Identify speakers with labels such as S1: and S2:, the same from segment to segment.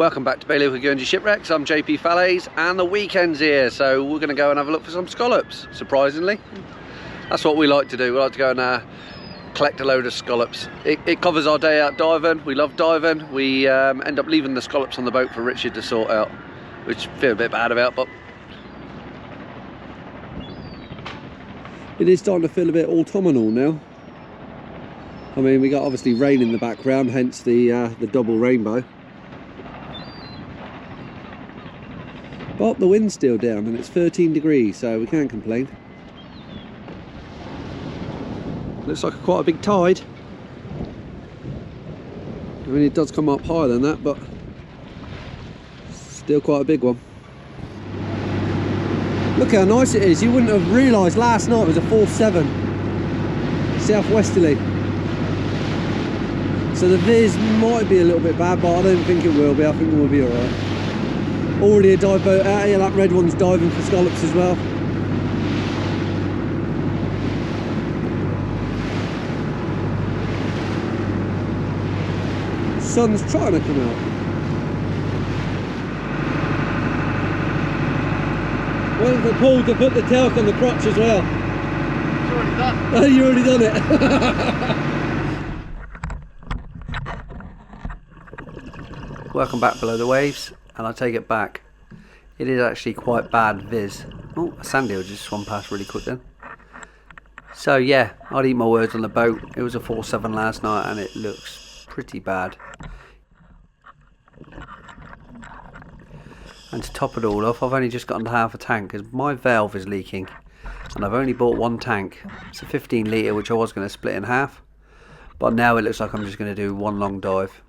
S1: Welcome back to Bailiwick of Guernsey Shipwrecks. I'm JP Falaise and the weekend's here, so we're going to go and have a look for some scallops, surprisingly. That's what we like to do. We like to go and collect a load of scallops. It covers our day out diving. We love diving. We end up leaving the scallops on the boat for Richard to sort out, which I feel a bit bad about, but it is starting to feel a bit autumnal now. I mean, we got obviously rain in the background, hence the double rainbow. But the wind's still down and it's 13 degrees, so we can't complain. Looks like quite a big tide. I mean, it does come up higher than that, but still quite a big one. Look how nice it is. You wouldn't have realised last night it was a 4-7 southwesterly. So the viz might be a little bit bad, but I don't think it will be. I think we'll be alright. Already a dive boat out here. That red one's diving for scallops as well. The sun's trying to come out. Waiting for Paul to put the talc on the crotch as well.
S2: It's already done.
S1: Oh, you already done it. Welcome back below the waves, and I take it back. It is actually quite bad viz. Oh, a sand eel just swam past really quick then. So yeah, I'd eat my words on the boat. It was a 4-7 last night and it looks pretty bad. And to top it all off, I've only just gotten to half a tank because my valve is leaking. And I've only bought one tank. It's a 15 litre, which I was going to split in half. But now it looks like I'm just going to do one long dive.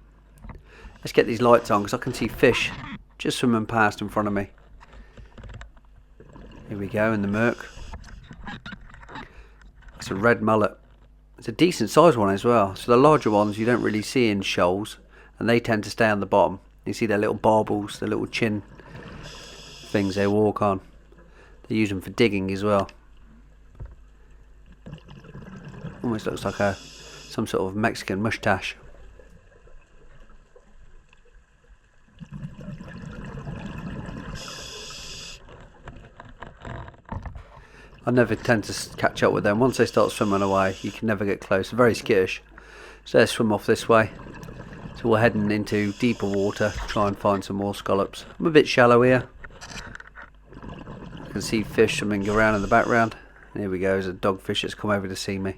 S1: Let's get these lights on because I can see fish just swimming past in front of me. Here we go in the murk. It's a red mullet. It's a decent sized one as well. So the larger ones you don't really see in shoals, and they tend to stay on the bottom. You see their little barbels, the little chin things they walk on. They use them for digging as well. Almost looks like some sort of Mexican mustache. I never tend to catch up with them. Once they start swimming away, you can never get close. They're very skittish. So let's swim off this way. So we're heading into deeper water to try and find some more scallops. I'm a bit shallow here. I can see fish swimming around in the background. And here we go, there's a dogfish that's come over to see me.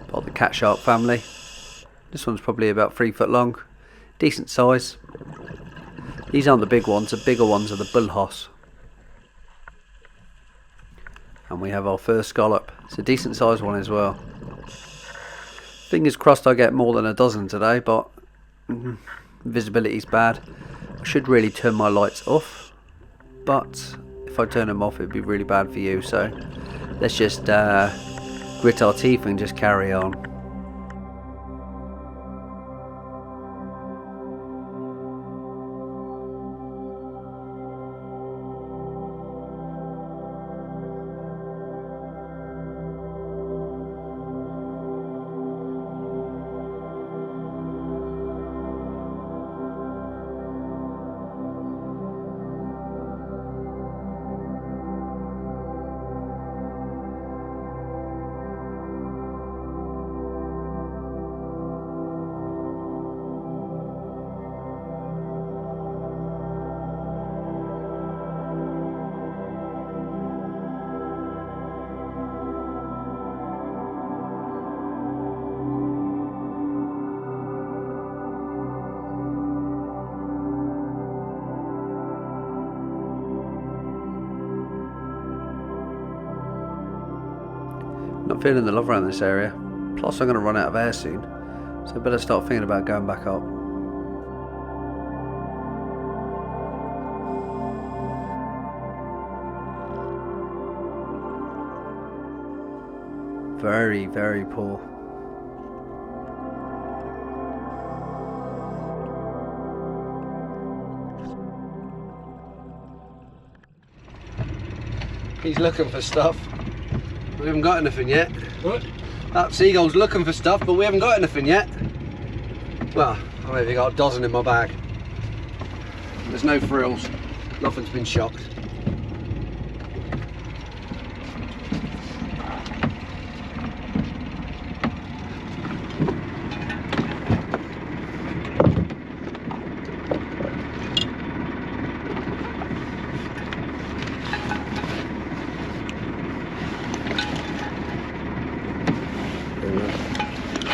S1: Part of the cat shark family. This one's probably about 3 foot long. Decent size. These aren't the big ones, the bigger ones are the bullhoss. And we have our first scallop. It's a decent sized one as well. Fingers crossed I get more than a dozen today, but visibility's bad. I should really turn my lights off, but if I turn them off it'd be really bad for you, so let's just grit our teeth and just carry on. Not feeling the love around this area. Plus I'm going to run out of air soon, so I better start thinking about going back up. Very, very poor. He's looking for stuff. We haven't got anything yet.
S2: What?
S1: That seagull's looking for stuff, but we haven't got anything yet. Well, I've maybe got a dozen in my bag. There's no frills, nothing's been shocked.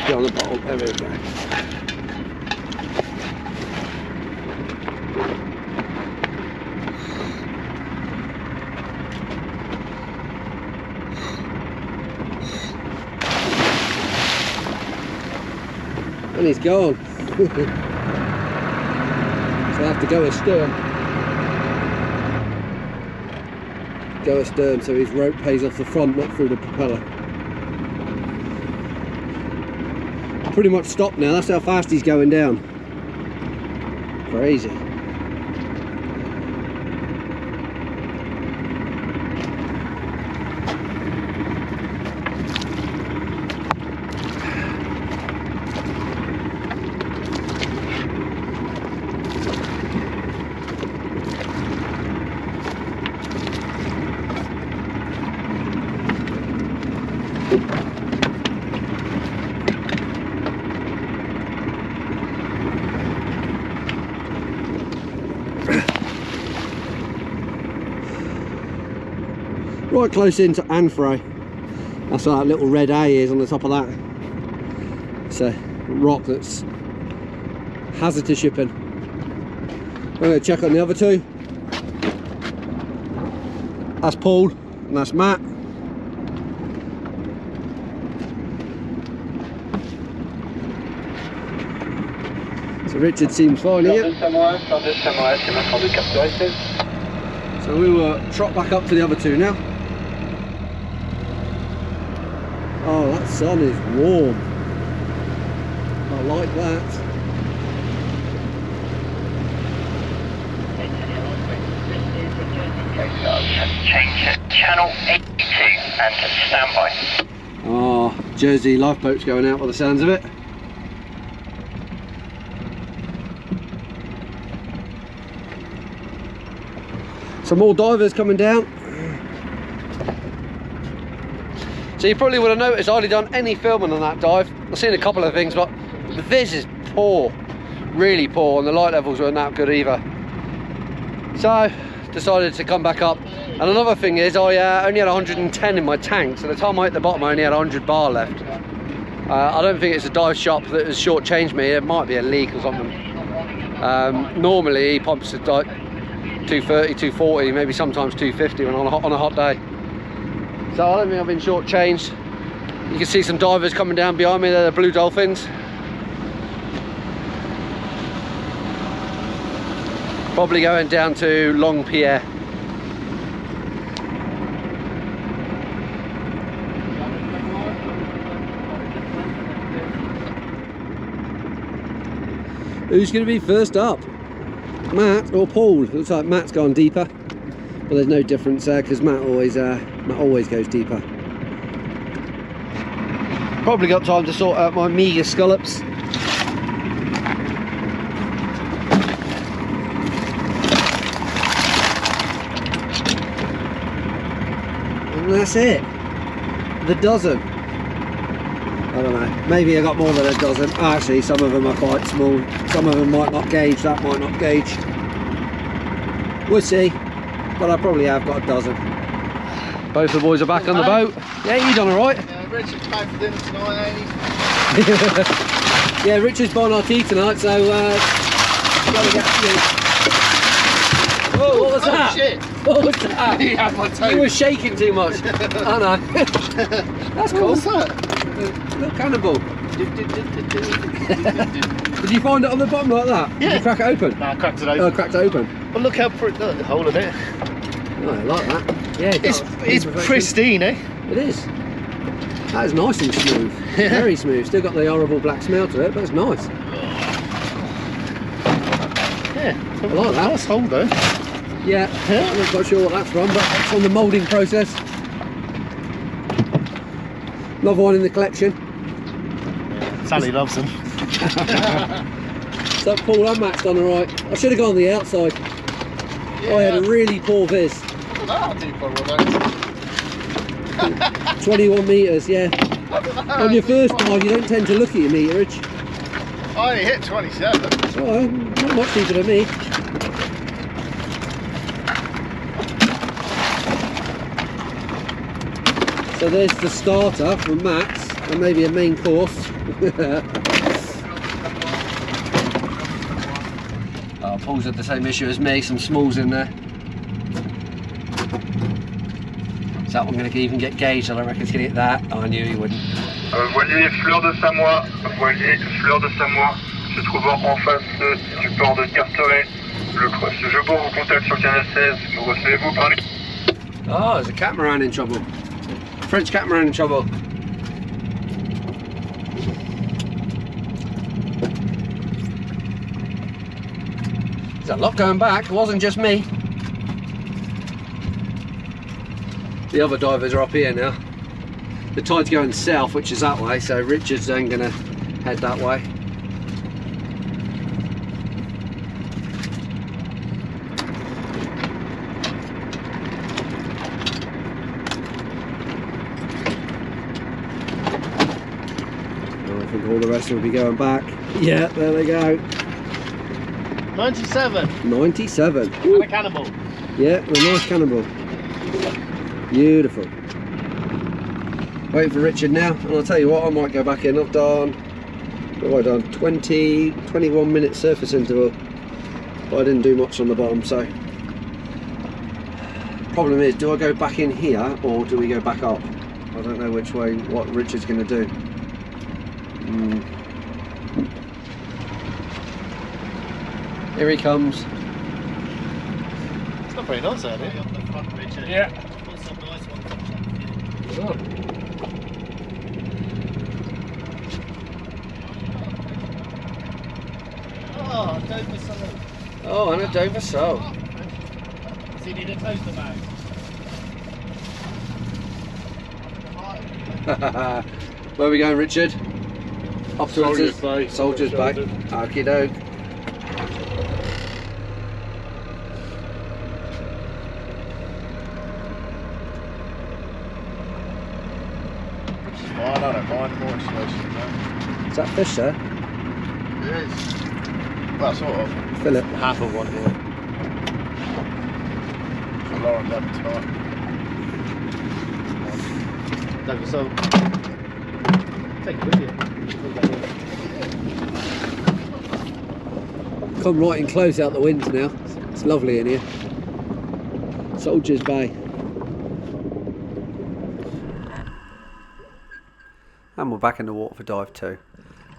S1: Get on the bottle, there we go. And he's gone. So I have to go astern. Go astern so his rope pays off the front, not through the propeller. Pretty much stopped now, that's how fast he's going down. Crazy. Right close into Anthro. That's what that little red A is on the top of that. It's a rock that's hazard to shipping. I'm going to check on the other two. That's Paul and that's Matt. So Richard seems fine here. So we will trot back up to the other two now. Oh, that sun is warm. I like that.
S3: Change to channel 82 and to standby.
S1: Oh, Jersey lifeboat's going out by the sounds of it. Some more divers coming down. So you probably would have noticed I hardly done any filming on that dive. I've seen a couple of things, but the vis is poor, really poor, and the light levels weren't that good either. So decided to come back up. And another thing is I only had 110 in my tank, so the time I hit the bottom I only had 100 bar left. I don't think it's a dive shop that has shortchanged me. It might be a leak or something. Normally he pumps at like 230, 240, maybe sometimes 250 when on a hot day. So I don't think I've been shortchanged. You can see some divers coming down behind me. They're the blue dolphins. Probably going down to Long Pierre. Who's going to be first up? Matt or Paul? Looks like Matt's gone deeper. Well, there's no difference there because Matt always goes deeper. Probably got time to sort out my meagre scallops. And that's it. The dozen. I don't know. Maybe I got more than a dozen. Actually, some of them are quite small. Some of them might not gauge. That might not gauge. We'll see. But I probably have got a dozen. Both the boys are back on the boat. Yeah, you done alright.
S2: Yeah, Richard's paying for dinner tonight, ain't he?
S1: Yeah, Richard's buying our tea tonight, so gotta get oh, what was that?
S2: Shit!
S1: What was that?
S2: He had my toe.
S1: You were shaking too much. I know. That's cool.
S2: What's that?
S1: Little cannonball. Did you find it on the bottom like that?
S2: Yeah.
S1: Did you crack it open?
S2: No, I cracked it open.
S1: Oh, cracked it open.
S2: Well, look how pretty, look, the hole in it.
S1: Oh, I like that. Yeah,
S2: It's pristine, eh?
S1: It is. That is nice and smooth.
S2: Yeah.
S1: Very smooth. Still got the horrible black smell to it, but it's nice.
S2: Yeah,
S1: I like that.
S2: Nice hole though.
S1: Yeah, I'm not quite sure what that's from, but it's on the moulding process. Another one in the collection.
S2: Sally loves them.
S1: So Paul and Matt's done alright. I should have gone on the outside.
S2: Yeah.
S1: I had a really poor viz.
S2: How deep I was.
S1: 21 metres, yeah. On your first dive you don't tend to look at your meterage.
S2: I only hit 27.
S1: Oh, not much deeper than me. So there's the starter from Matt's and maybe a main course. Oh, Paul's had the same issue as me, some smalls in there. Is that one going to even get gauged? I don't reckon it's going to get that. Oh, I knew he wouldn't.
S3: Voilier Fleur de Samoa, voilier Fleur de Samoa, se trouvant en face du port de Carteret. Ce jeu-beau vous contacte sur le canal 16. Nous recevez-vous par les...
S1: Oh, there's a catamaran in trouble. French catamaran in trouble. There's a lot going back, it wasn't just me. The other divers are up here now. The tide's going south, which is that way, so Richard's then going to head that way. I think all the rest will be going back. Yeah, there they go.
S2: 97.
S1: 97.
S2: And a cannibal.
S1: Yeah, a nice cannibal. Beautiful. Waiting for Richard now, and I'll tell you what, I might go back in. I've done, what have I done? 21 minute surface interval. But I didn't do much on the bottom, so. Problem is, do I go back in here or do we go back up? I don't know which way, what Richard's going to do. Here he comes.
S2: It's not very nice, is it?
S3: Yeah.
S1: Oh.
S2: Oh, Dover sole.
S1: Oh, and a Dover sole.
S2: So you need a toaster bag.
S1: Where are we going, Richard? Up to
S2: Soldier's Bay.
S1: Soldier's Bay. Okie doke.
S2: Fine, I don't mind more installation.
S1: Is that fish there?
S2: It is. Well, sort of.
S1: Fill it.
S2: Half of one here. So Lauren done tonight. Dover sole. Take it with you.
S1: Come right and close out the wind now. It's lovely in here. Soldier's Bay. And we're back in the water for dive 2.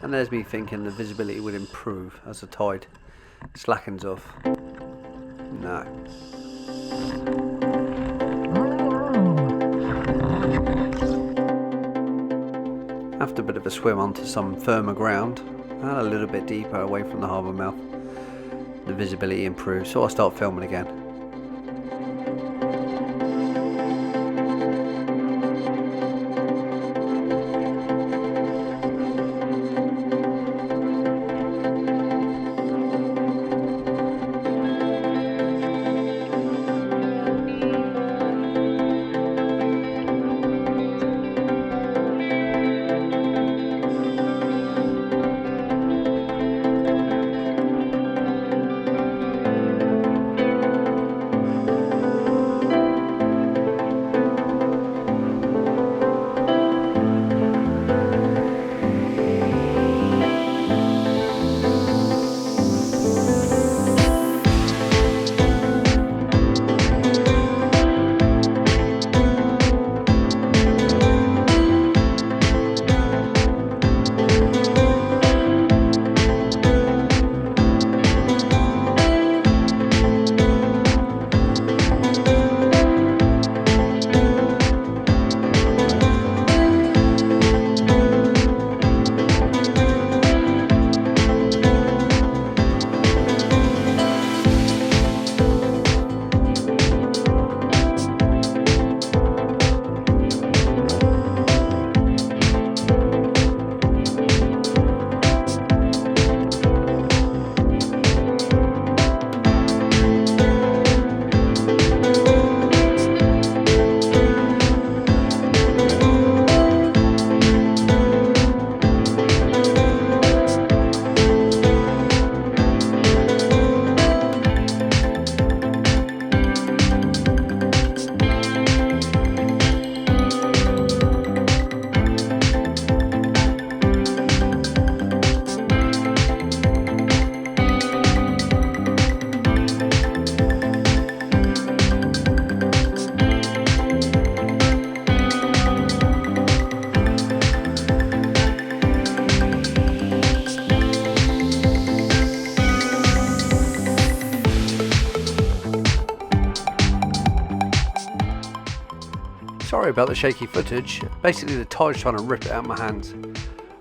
S1: And there's me thinking the visibility would improve as the tide slackens off. No. After a bit of a swim onto some firmer ground and a little bit deeper away from the harbour mouth, the visibility improves, so I start filming again. Sorry about the shaky footage. Basically the tide's trying to rip it out of my hands.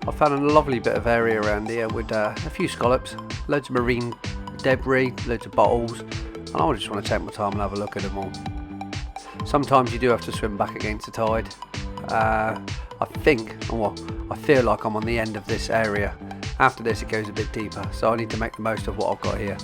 S1: I found a lovely bit of area around here with a few scallops, loads of marine debris, loads of bottles, and I just want to take my time and have a look at them all. Sometimes you do have to swim back against the tide. I feel like I'm on the end of this area. After this it goes a bit deeper, so I need to make the most of what I've got here.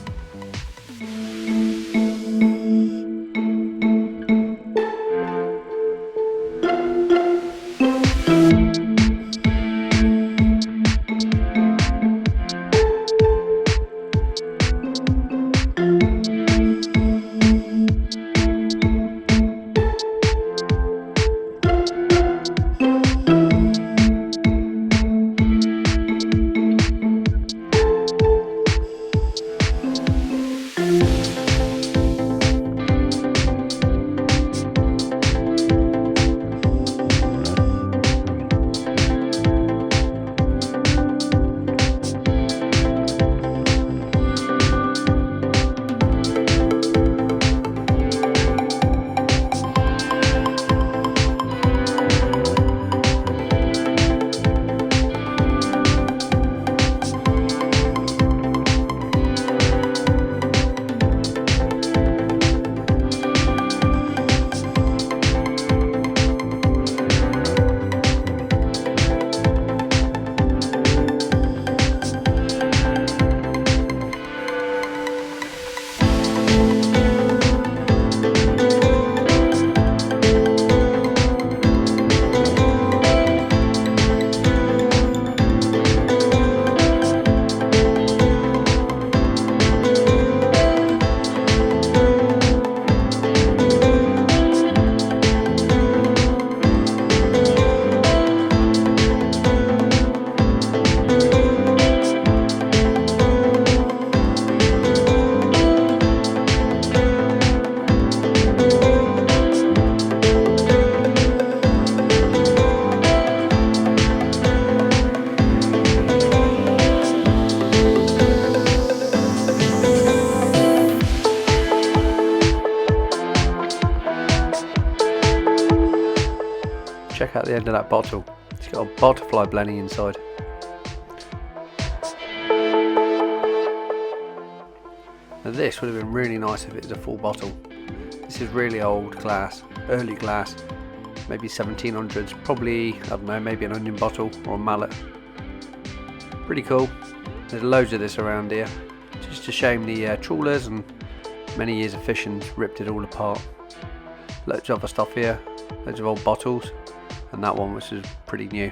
S1: Check out the end of that bottle. It's got a butterfly blenny inside. Now this would have been really nice if it was a full bottle. This is really old glass, early glass, maybe 1700s, probably, I don't know, maybe an onion bottle or a mallet. Pretty cool. There's loads of this around here. Just a shame the trawlers and many years of fishing ripped it all apart. Loads of other stuff here, loads of old bottles, and that one which is pretty new.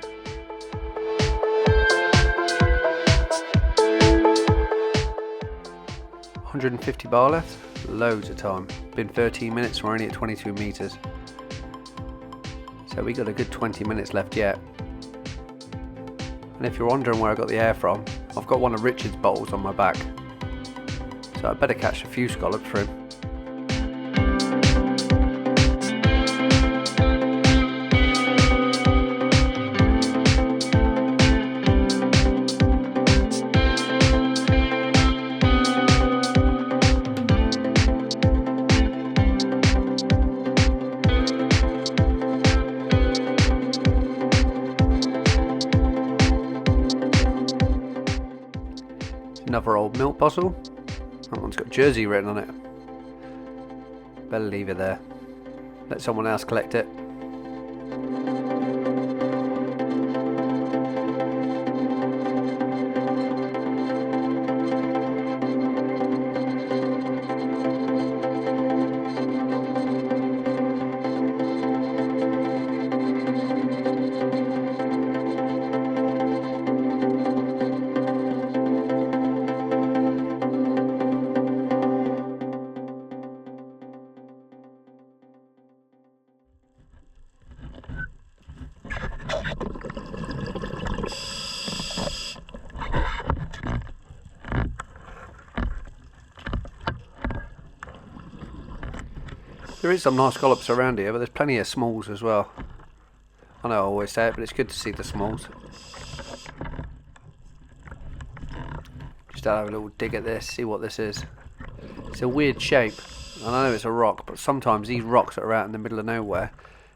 S1: $150 left, loads of time. Been 13 minutes, we're only at 22 metres. So we got a good 20 minutes left yet. And if you're wondering where I got the air from, I've got one of Richard's bottles on my back. So I better catch a few scallops for him. Another old milk bottle. That one's got Jersey written on it. Better leave it there. Let someone else collect it. There is some nice scallops around here, but there's plenty of smalls as well. I know I always say it, but it's good to see the smalls. Just have a little dig at this, see what this is. It's a weird shape. I know it's a rock, but sometimes these rocks that are out in the middle of nowhere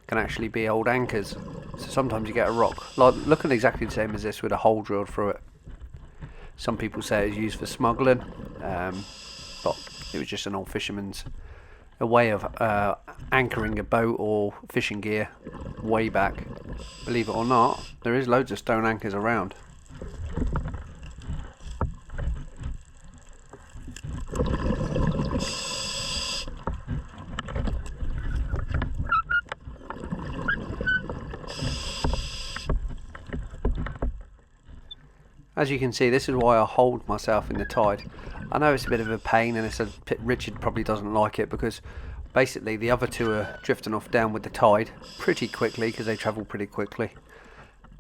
S1: can actually be old anchors. So sometimes you get a rock, like looking exactly the same as this with a hole drilled through it. Some people say it's used for smuggling, but it was just an old fisherman's a way of anchoring a boat or fishing gear way back. Believe it or not, there is loads of stone anchors around. As you can see, this is why I hold myself in the tide. I know it's a bit of a pain, and Richard probably doesn't like it, because basically the other two are drifting off down with the tide pretty quickly because they travel pretty quickly.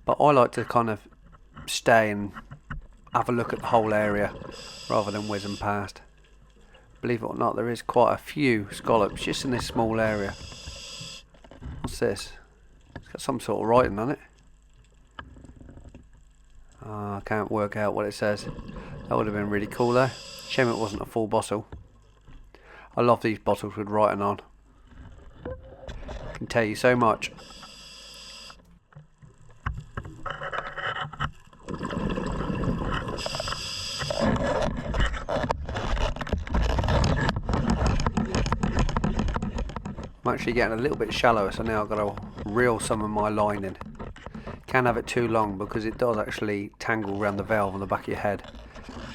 S1: But I like to kind of stay and have a look at the whole area rather than whizzing past. Believe it or not, there is quite a few scallops just in this small area. What's this? It's got some sort of writing on it. I can't work out what it says. That would have been really cool though. Shame it wasn't a full bottle. I love these bottles with writing on. Can tell you so much. I'm actually getting a little bit shallower, so now I've got to reel some of my line in. Can't have it too long because it does actually tangle around the valve on the back of your head,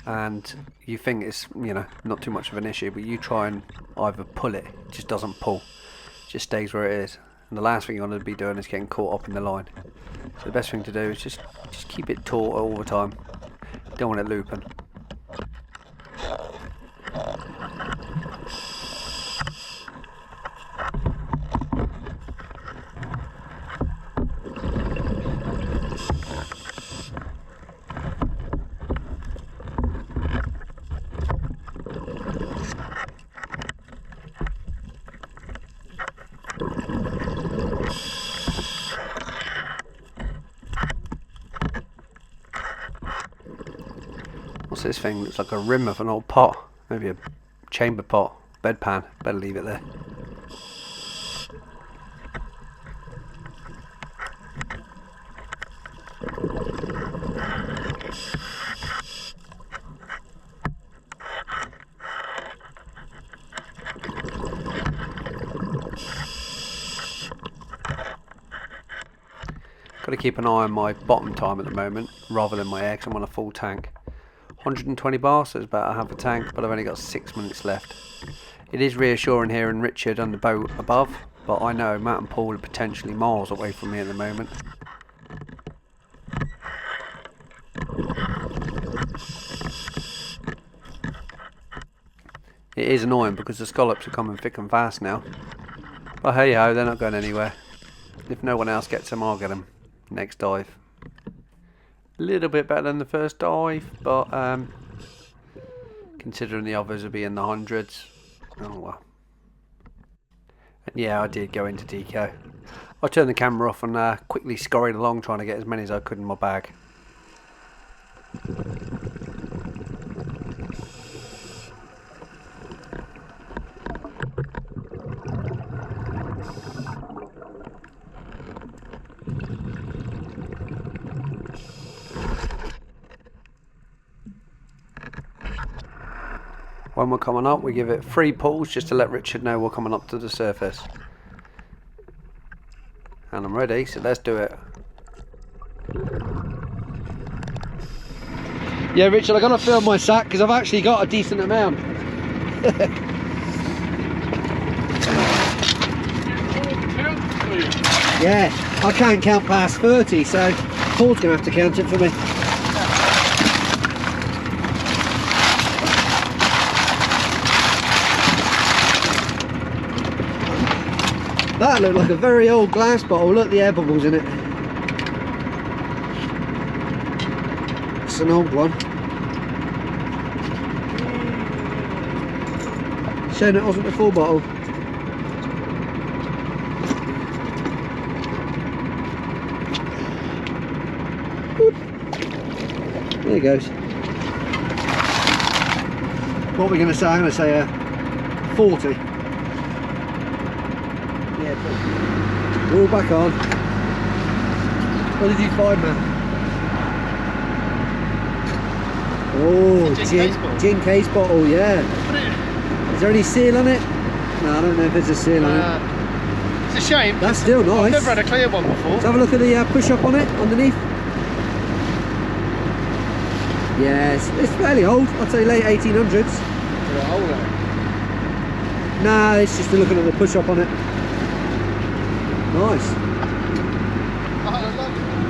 S1: and you think it's, you know, not too much of an issue, but you try and either pull it, it just doesn't pull, it just stays where it is, and the last thing you want to be doing is getting caught up in the line. So the best thing to do is just keep it taut all the time. Don't want it looping. What's this thing? Looks like a rim of an old pot. Maybe a chamber pot, bedpan. Better leave it there. Got to keep an eye on my bottom time at the moment rather than my air, because I'm on a full tank. 120 bar, so it's about half a tank, but I've only got 6 minutes left. It is reassuring hearing Richard on the boat above, but I know Matt and Paul are potentially miles away from me at the moment. It is annoying because the scallops are coming thick and fast now. But hey ho, they're not going anywhere. If no one else gets them, I'll get them next dive. A little bit better than the first dive, but considering the others will be in the hundreds, oh well. And yeah, I did go into deco. I turned the camera off and quickly scurried along trying to get as many as I could in my bag. When we're coming up, we give it 3 pulls just to let Richard know we're coming up to the surface. And I'm ready, so let's do it. Yeah, Richard, I'm going to fill my sack because I've actually got a decent amount. Yeah, I can't count past 30, so Paul's going to have to count it for me. That looked like a very old glass bottle. Look, the air bubbles in it. It's an old one. Shame it wasn't a full bottle. Whoop. There he goes. What are we going to say? I'm going to say 40. Yeah, We're all back on. What did you find, man? Oh, gin case bottle, yeah. Is there any seal on it? No, I don't know if there's a seal on it.
S2: It's a shame.
S1: That's still nice.
S2: I've never had a clear one before.
S1: Let's have a look at the push-up on it, underneath. Yeah, it's fairly old. I'd say late 1800s. Nah, it's just looking at the push-up on it. Nice.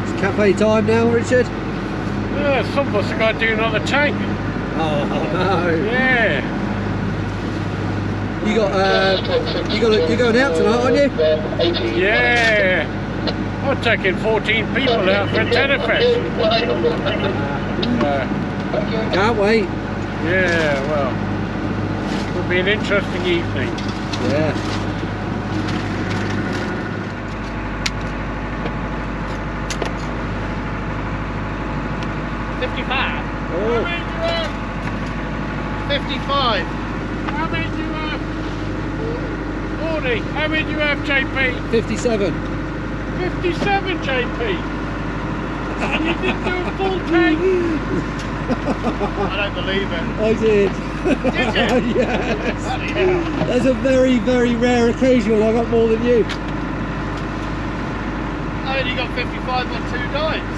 S1: It's cafe time now, Richard.
S4: Yeah, some of us are going to do another tank.
S1: Oh no.
S4: Yeah.
S1: You're going out tonight, aren't you?
S4: Yeah. I'm taking 14 people out for a tenor fest.
S1: Can't wait.
S4: Yeah, well, it'll be an interesting evening.
S1: Yeah.
S4: $55.
S1: Oh.
S2: 55.
S4: How many do you have? 40. How many do you have, JP?
S1: 57.
S4: 57, JP. And you didn't do a full tank?
S2: I don't believe it.
S1: I did.
S2: Did you?
S1: Yes.
S2: Bloody hell.
S1: That's a very, very rare occasion when I got more than you.
S2: I only got 55 on 2 dives.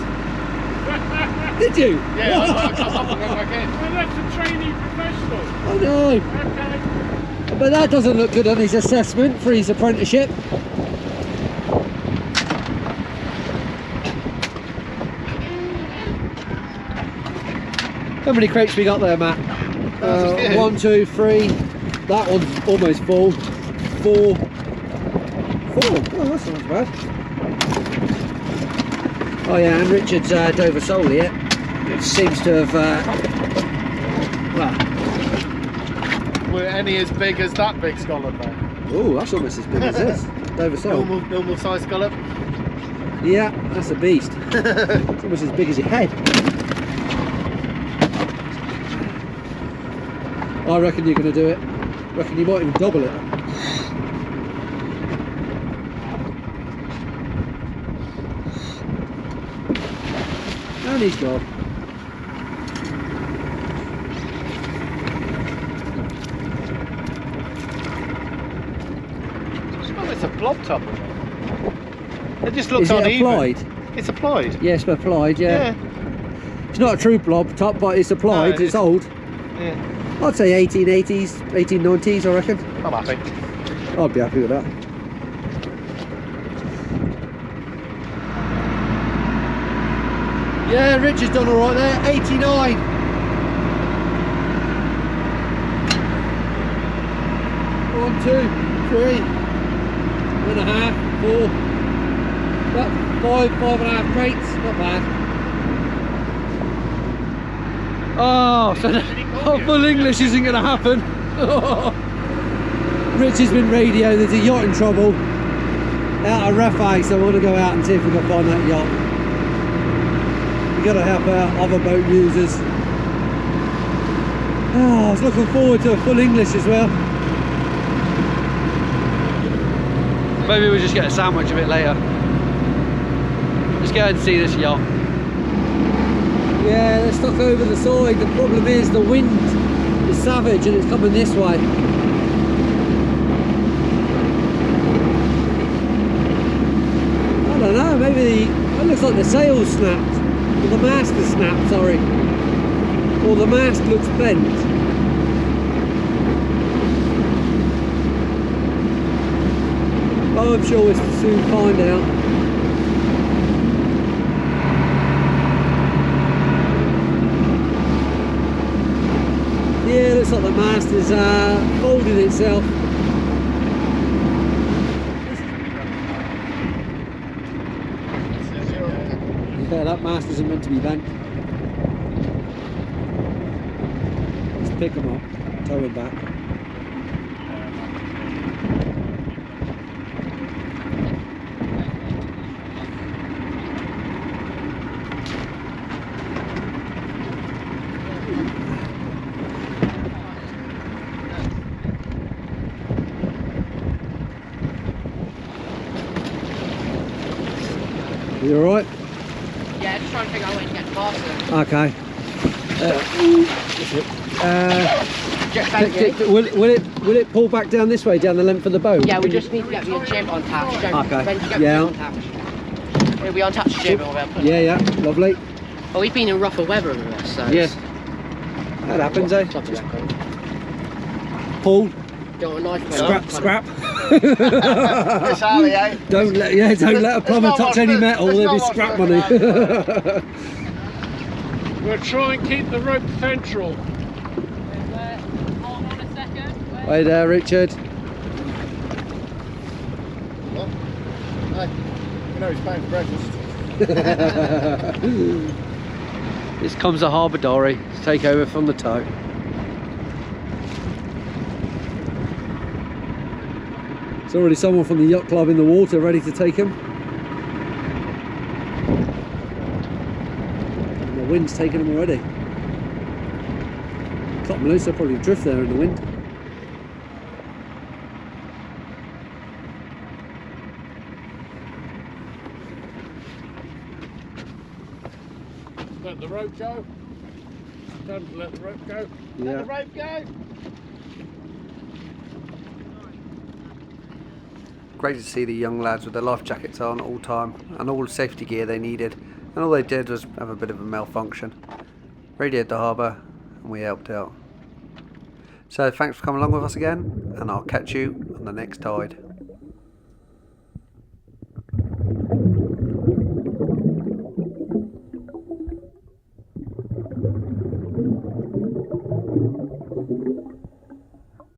S1: Did you?
S2: Yeah, I got up and went back in.
S4: Well, that's a trainee professional.
S1: I know.
S4: Okay.
S1: But that doesn't look good on his assessment for his apprenticeship. How many crates we got there, Matt? 1, 2, 3. That one's almost full. 4. 4. Oh, that's not bad. Oh yeah, and Richard's Dover sole here. It seems to have. Well.
S2: Were any as big as that big scallop there?
S1: Oh, that's almost as big as this. Dover sole.
S2: Normal size scallop?
S1: Yeah, that's a beast. It's almost as big as your head. I reckon you're going to do it. I reckon you might even double it. And he's gone.
S2: Oh, it's a blob top. It just looks
S1: Is it
S2: uneven.
S1: applied?
S2: It's applied.
S1: Yes, applied, yeah. It's not a true blob top, but it's applied.
S2: No,
S1: it's old.
S2: Yeah.
S1: I'd say 1880s, 1890s, I reckon.
S2: I'm happy.
S1: I'd be happy with that. Yeah, Richard's done alright there, 89. One, two, 3, 1.5, 4. About 5.5 crates, not bad. Oh, so full English isn't going to happen. Rich has been radioed, there's a yacht in trouble out of Rafa, so I want to go out and see if we can find that yacht. We've got to help out other boat users. Oh, I was looking forward to a full English as well. Maybe we'll just get a sandwich a bit later. Let's go and see this yacht. Yeah, they're stuck over the side. The problem is the wind is savage and it's coming this way. I don't know, maybe it looks like the sail snapped. Or the mast has snapped, sorry. Or the mast looks bent. Oh, I'm sure we'll soon find out. Yeah, looks like the mast has folded itself. Yeah, that mast isn't meant to be bent. Let's pick them up, tow it back.
S5: You alright?
S6: Yeah, just trying to figure out when to get past them.
S5: Okay. Will it pull back down this way, down the length of the boat?
S6: Yeah, we just need to get the jib untouched.
S5: Okay.
S6: Yeah. It'll be untouched jib.
S5: Yeah, lovely.
S6: Well, we've been in rougher weather than this, so...
S5: Yeah. That happens, eh? Paul?
S6: Got a knife.
S5: Scrap.
S2: It's Harley, eh?
S5: Don't let a plumber touch any metal, there'll be scrap money.
S4: We'll try and keep the rope central.
S6: Hold on a second.
S5: Hey there, Richard.
S2: What? Hey, you know he's paying for breakfast.
S5: This comes a harbour dory to take over from the tow. There's already someone from the yacht club in the water ready to take him. And the wind's taking him already. Cut them loose, they'll probably drift there in the wind.
S4: Let the rope go. Don't let the rope go.
S5: Yeah.
S4: Let the rope go.
S1: Great to see the young lads with their life jackets on all time and all the safety gear they needed, and all they did was have a bit of a malfunction. Radioed the harbour and we helped out. So thanks for coming along with us again, and I'll catch you on the next tide.